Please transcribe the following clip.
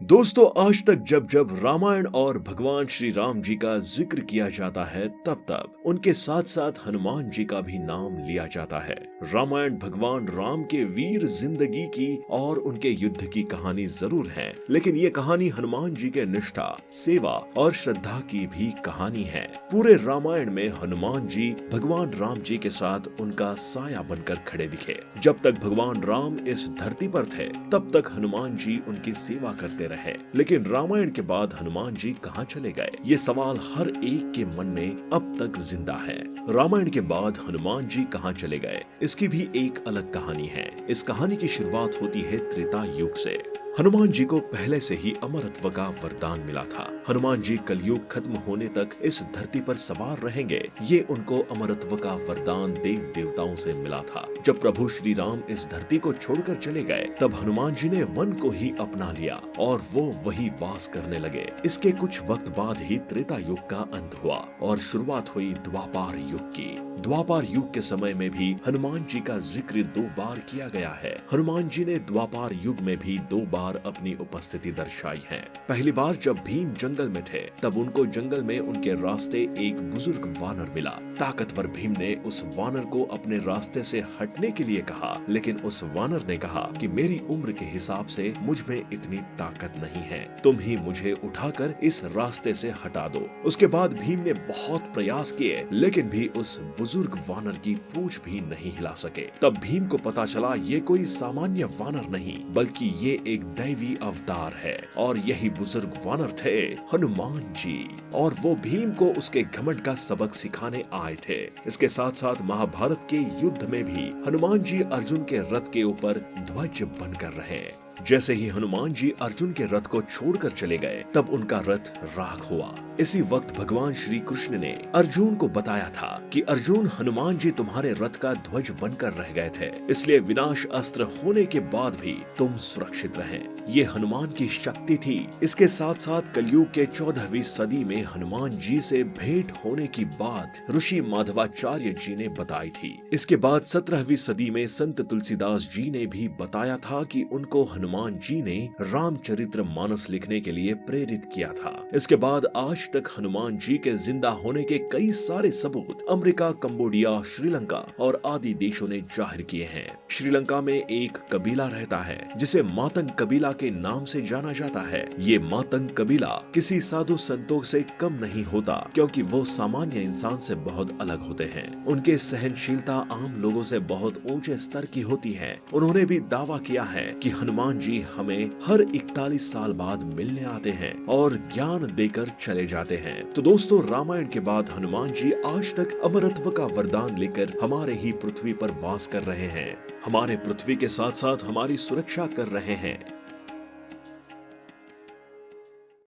दोस्तों, आज तक जब जब रामायण और भगवान श्री राम जी का जिक्र किया जाता है तब तब उनके साथ साथ हनुमान जी का भी नाम लिया जाता है। रामायण भगवान राम के वीर जिंदगी की और उनके युद्ध की कहानी जरूर है, लेकिन ये कहानी हनुमान जी के निष्ठा, सेवा और श्रद्धा की भी कहानी है। पूरे रामायण में हनुमान जी भगवान राम जी के साथ उनका साया बनकर खड़े दिखे। जब तक भगवान राम इस धरती पर थे तब तक हनुमान जी उनकी सेवा करते रहे। लेकिन रामायण के बाद हनुमान जी कहाँ चले गए, ये सवाल हर एक के मन में अब तक जिंदा है। रामायण के बाद हनुमान जी कहाँ चले गए, इसकी भी एक अलग कहानी है। इस कहानी की शुरुआत होती है त्रेता युग से। हनुमान जी को पहले से ही अमरत्व का वरदान मिला था। हनुमान जी कलयुग खत्म होने तक इस धरती पर सवार रहेंगे, ये उनको अमरत्व का वरदान देव देवताओं से मिला था। जब प्रभु श्री राम इस धरती को छोड़कर चले गए तब हनुमान जी ने वन को ही अपना लिया और वो वही वास करने लगे। इसके कुछ वक्त बाद ही त्रेता युग का अंत हुआ और शुरुआत हुई द्वापार युग की। द्वापार युग के समय में भी हनुमान जी का जिक्र 2 बार किया गया है। हनुमान जी ने द्वापार युग में भी 2 बार अपनी उपस्थिति दर्शाई है। पहली बार जब भीम जंगल में थे तब उनको जंगल में उनके रास्ते एक बुजुर्ग वानर मिला। ताकतवर भीम ने उस वानर को अपने रास्ते से हटने के लिए कहा, लेकिन उस वानर ने कहा कि मेरी उम्र के हिसाब से मुझ में इतनी ताकत नहीं है, तुम ही मुझे उठाकर इस रास्ते से हटा दो। उसके बाद भीम ने बहुत प्रयास किए, लेकिन भी उस बुजुर्ग वानर की पूंछ भी नहीं हिला सके। तब भीम को पता चला ये कोई सामान्य वानर नहीं बल्कि ये एक दैवी अवतार है और यही बुजुर्ग वानर थे हनुमान जी। और वो भीम को उसके घमंड का सबक सिखाने आए थे। इसके साथ साथ महाभारत के युद्ध में भी हनुमान जी अर्जुन के रथ के ऊपर ध्वज बनकर रहे। जैसे ही हनुमान जी अर्जुन के रथ को छोड़कर चले गए तब उनका रथ राख हुआ। इसी वक्त भगवान श्री कृष्ण ने अर्जुन को बताया था कि अर्जुन, हनुमान जी तुम्हारे रथ का ध्वज बनकर रह गए थे, इसलिए विनाश अस्त्र होने के बाद भी तुम सुरक्षित रहें। ये हनुमान की शक्ति थी। इसके साथ साथ कलयुग के 14वीं सदी में हनुमान जी से भेंट होने की बात ऋषि माधवाचार्य जी ने बताई थी। इसके बाद 17वीं सदी में संत तुलसीदास जी ने भी बताया था कि उनको हनुमान जी ने रामचरित्र मानस लिखने के लिए प्रेरित किया था। इसके बाद आज तक हनुमान जी के जिंदा होने के कई सारे सबूत अमेरिका, कंबोडिया, श्रीलंका और आदि देशों ने जाहिर किए हैं। श्रीलंका में एक कबीला रहता है जिसे मातंग कबीला के नाम से जाना जाता है। ये मातंग कबीला किसी साधु संतों से कम नहीं होता, क्योंकि वो सामान्य इंसान से बहुत अलग होते हैं। उनके सहनशीलता आम लोगों से बहुत ऊंचे स्तर की होती है। उन्होंने भी दावा किया है कि हनुमान जी हमें हर 41 साल बाद मिलने आते हैं और ज्ञान देकर चले जाते हैं। तो दोस्तों, रामायण के बाद हनुमान जी आज तक अमरत्व का वरदान लेकर हमारे ही पृथ्वी पर वास कर रहे हैं। हमारे पृथ्वी के साथ साथ हमारी सुरक्षा कर रहे हैं।